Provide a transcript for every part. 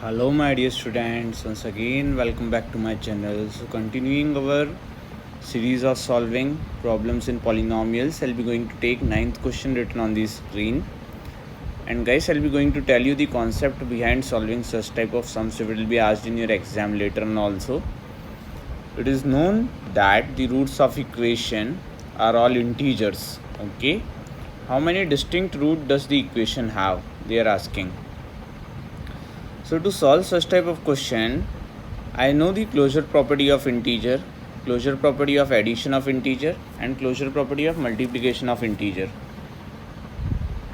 Hello my dear students, once again welcome back to my channel. So continuing our series of solving problems in polynomials, I'll be going to take 9th question written on the screen. And guys, I'll be going to tell you the concept behind solving such type of sums. It will be asked in your exam later on also. It is known that the roots of equation are all integers. Okay, how many distinct root does the equation have? They are asking. So to solve such type of question, I know the closure property of integer, closure property of addition of integer, and closure property of multiplication of integer.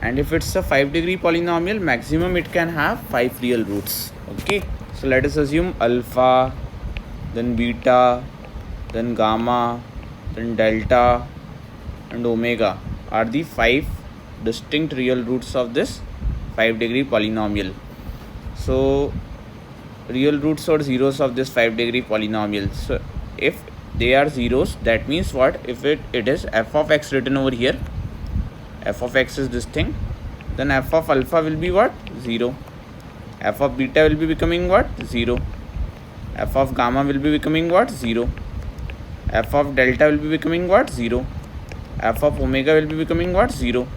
And if it's a 5-degree polynomial, maximum it can have 5 real roots. Okay, so let us assume alpha, then beta, then gamma, then delta, and omega are the 5 distinct real roots of this 5-degree polynomial. So real roots or zeros of this 5-degree polynomial. So if they are zeros, that means what? If it is f of x written over here, f of x is this thing, then f of alpha will be what? 0. F of beta will be becoming what? 0. F of gamma will be becoming what? 0. F of delta will be becoming what? 0. F of omega will be becoming what? 0.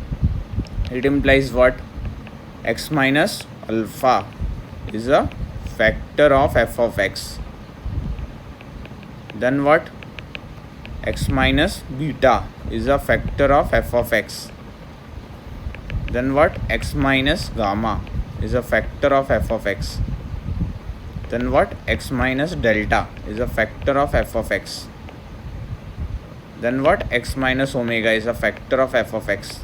It implies what? X minus alpha is a factor of f of x. Then what? X minus beta is a factor of f of x. Then what? X minus gamma is a factor of f of x. Then what? X minus delta is a factor of f of x. Then what? X minus omega is a factor of f of x.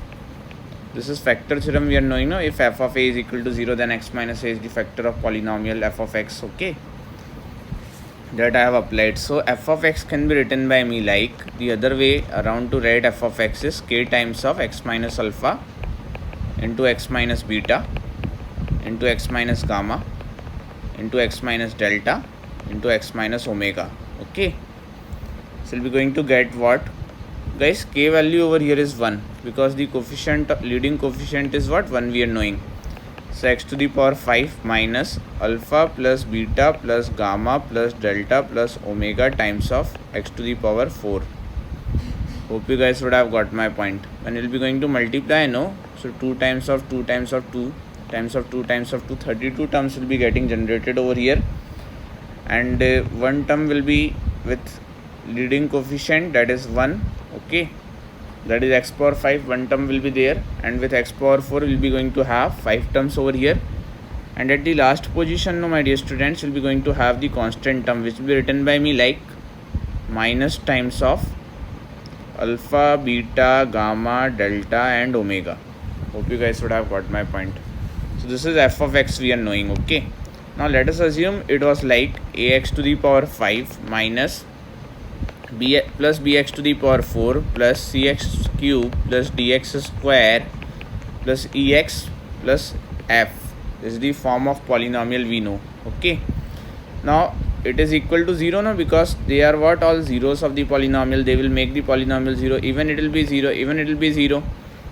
This is factor theorem we are knowing now. If f of a is equal to 0, then x minus a is the factor of polynomial f of x. Okay, that I have applied. So f of x can be written by me like the other way around to write f of x is k times of x minus alpha into x minus beta into x minus gamma into x minus delta into x minus omega. Okay, so we'll be going to get what? Guys, k value over here is 1 because the coefficient, leading coefficient is what? 1 we are knowing. So x to the power 5 minus alpha plus beta plus gamma plus delta plus omega times of x to the power 4. Hope you guys would have got my point. When we'll be going to multiply, no? So 2 times of 2 times of 2 times of 2 times of 2, 32 terms will be getting generated over here. And one term will be with leading coefficient, that is 1. Okay, that is x power 5, one term will be there, and with x power 4 we will be going to have 5 terms over here. And at the last position, no my dear students, will be going to have the constant term, which will be written by me like minus times of alpha, beta, gamma, delta and omega. Hope you guys would have got my point. So this is f of x we are knowing. Okay, now let us assume it was like ax to the power 5 minus b plus bx to the power 4 plus cx cube plus dx square plus ex plus f. This is the form of polynomial we know. Okay, now it is equal to 0 now because they are what? All zeros of the polynomial. They will make the polynomial 0. Even it will be 0, even it will be 0.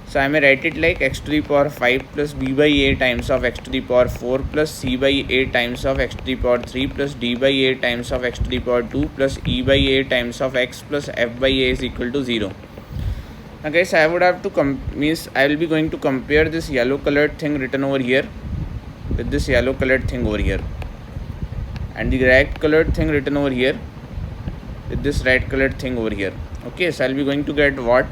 So I may write it like x to the power 5 plus b by a times of x to the power 4 plus c by a times of x to the power 3 plus d by a times of x to the power 2 plus e by a times of x plus f by a is equal to 0. Now guys, I would have to I will be going to compare this yellow colored thing written over here with this yellow colored thing over here, and the red colored thing written over here with this red colored thing over here. Okay, so I'll be going to get what?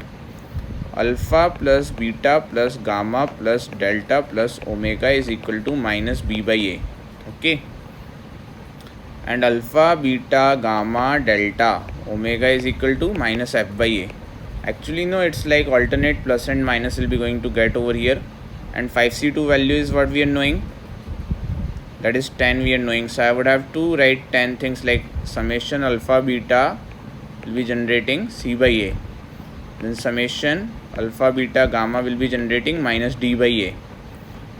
Alpha plus beta plus gamma plus delta plus omega is equal to minus b by a. Okay, and alpha, beta, gamma, delta, omega is equal to minus f by a. Actually no, it's like alternate plus and minus will be going to get over here, and 5c2 value is what we are knowing, that is 10 we are knowing. So I would have to write 10 things like summation alpha beta will be generating c by a, then summation alpha beta gamma will be generating minus d by a,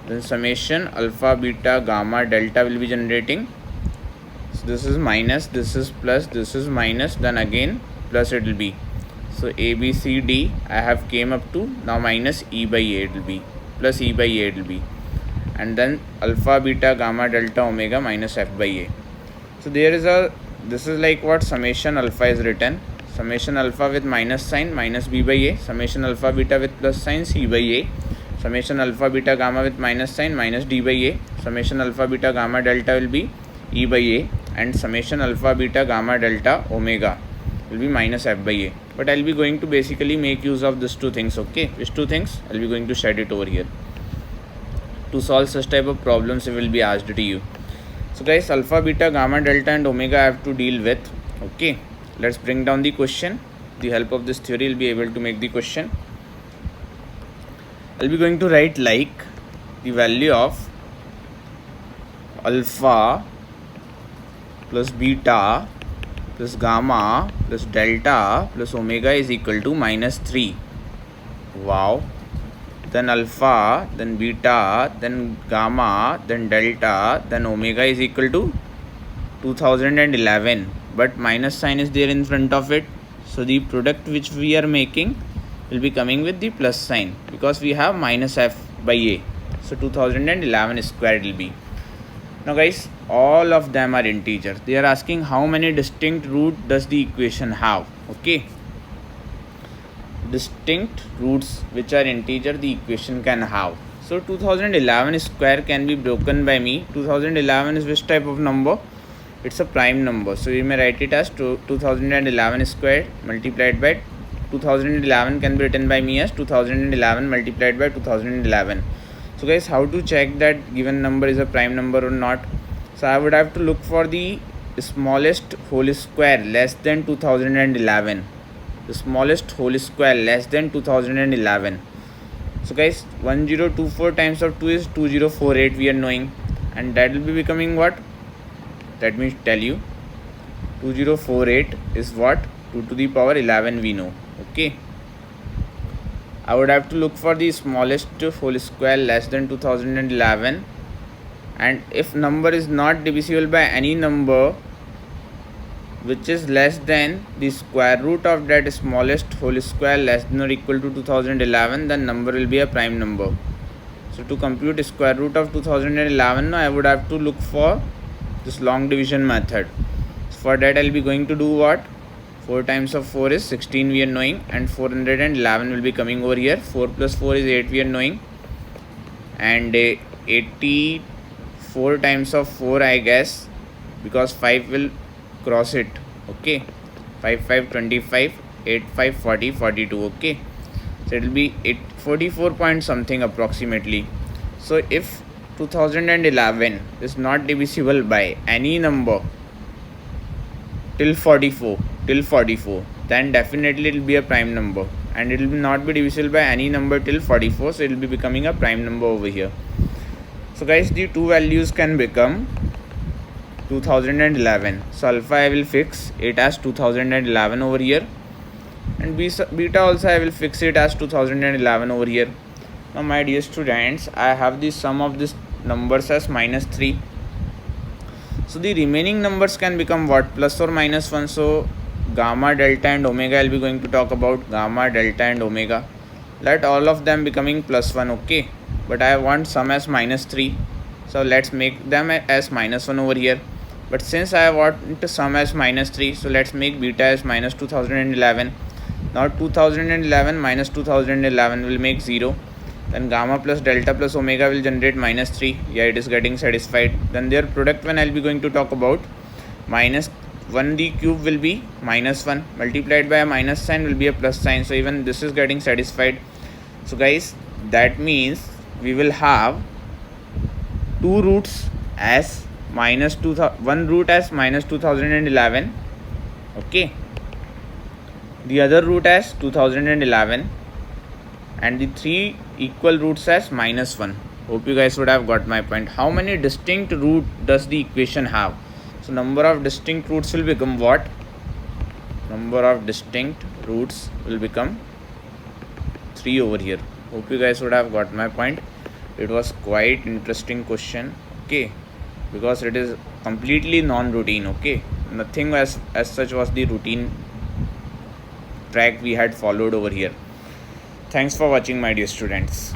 then summation alpha beta gamma delta will be generating, so this is minus, this is plus, this is minus, then again plus it will be. So a b c d I have came up to now minus e by a it will be, plus e by a it will be, and then alpha, beta, gamma, delta, omega minus f by a. So there is a, this is like what summation alpha is written, summation alpha with minus sign minus b by a, summation alpha beta with plus sign c by a, summation alpha beta gamma with minus sign minus d by a, summation alpha beta gamma delta will be e by a, and summation alpha beta gamma delta omega will be minus f by a. But I'll be going to basically make use of these two things. Okay, which two things? I'll be going to shed it over here. To solve such type of problems, it will be asked to you. So guys, alpha, beta, gamma, delta and omega I have to deal with. Okay, let's bring down the question. With the help of this theory, you'll be able to make the question. I'll be going to write like the value of alpha plus beta plus gamma plus delta plus omega is equal to minus 3. Wow. Then alpha, then beta, then gamma, then delta, then omega is equal to 2011. But minus sign is there in front of it. So the product which we are making will be coming with the plus sign because we have minus f by a. So 2011 square will be. Now guys, all of them are integers. They are asking how many distinct root does the equation have. Okay. Distinct roots which are integer the equation can have. So 2011 square can be broken by me. 2011 is which type of number? It's a prime number. So you may write it as 2011 squared multiplied by 2011 can be written by me as 2011 multiplied by 2011. So guys, how to check that given number is a prime number or not? So I would have to look for the smallest whole square less than 2011. The smallest whole square less than 2011. So guys, 1024 times of 2 is 2048 we are knowing, and that will be becoming what? Let me tell you, 2048 is what? 2 to the power 11 we know. Okay, I would have to look for the smallest whole square less than 2011, and if number is not divisible by any number which is less than the square root of that smallest whole square less than or equal to 2011, then number will be a prime number. So to compute square root of 2011, I would have to look for this long division method. So for that I'll be going to do what? 4 times of 4 is 16 we are knowing, and 411 will be coming over here. 4 plus 4 is 8 we are knowing, and 84 times of 4 I guess, because 5 will cross it. Okay, 5 5 25, 8 5 40 42. Okay, so it will be 44 point something approximately. So if 2011 is not divisible by any number till 44, then definitely it will be a prime number, and it will not be divisible by any number till 44, so it will be becoming a prime number over here. So guys, the two values can become 2011. So alpha I will fix it as 2011 over here, and beta also I will fix it as 2011 over here. Now my dear students, I have the sum of these numbers as minus 3. So the remaining numbers can become what? Plus or minus 1. So gamma, delta and omega I will be going to talk about. Gamma, delta and omega, let all of them becoming plus 1. Okay, but I want sum as minus 3, so let's make them as minus 1 over here. But since I want to sum as minus 3, so let's make beta as minus 2011. Now 2011 minus 2011 will make 0. Then gamma plus delta plus omega will generate minus 3. Yeah, it is getting satisfied. Then their product when I will be going to talk about, minus 1 the cube will be minus 1 multiplied by a minus sign will be a plus sign. So even this is getting satisfied. So guys, that means we will have two roots as minus 1 root as minus 2011. Okay, the other root as 2011, and the 3 equal roots as minus 1. Hope you guys would have got my point. How many distinct root does the equation have? So number of distinct roots will become what? Number of distinct roots will become 3 over here. Hope you guys would have got my point. It was quite interesting question. Okay, because it is completely non-routine. Okay, nothing as such was the routine track we had followed over here. Thanks for watching, my dear students.